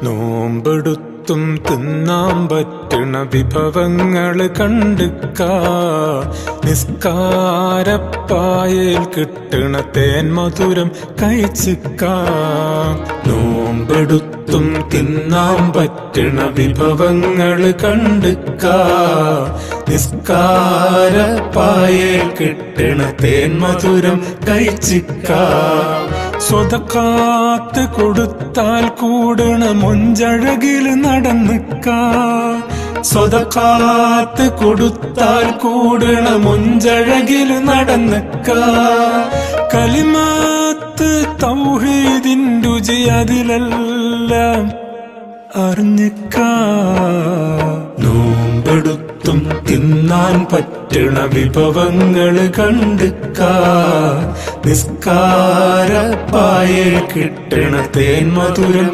നോമ്പെടുത്തും തിന്നാൻ പറ്റണ വിഭവങ്ങള് കണ്ടുക്ക. നിസ്കാരപ്പായയിൽ കിട്ടണ തേൻ മധുരം കഴിച്ചിക്ക. നോമ്പെടുത്തും തിന്നാൻ പറ്റണ വിഭവങ്ങള് കണ്ടുക്ക. നിസ്കാരപ്പായയിൽ കിട്ടണ തേൻ മധുരം കഴിച്ചിക്ക. സ്വതക്കാത്ത് കൊടുത്താൽ കൂടണ മൊഞ്ചഴകില് നടന്നിക്ക. സ്വതക്കാത്ത് കൊടുത്താൽ കൂടണ മൊഞ്ചഴകില് നടന്നിക്ക. കലിമാത്ത് തൗഹീദിൻ രുചി അതിലെല്ലാം അറിഞ്ഞിക്ക. നോമ്പെടുത്തും തിന്നാൻ പറ്റണ വിഭവങ്ങള് കണ്ടുക്ക. നിസ്കാരപ്പായയിൽ കിട്ടണ തേൻ മധുരം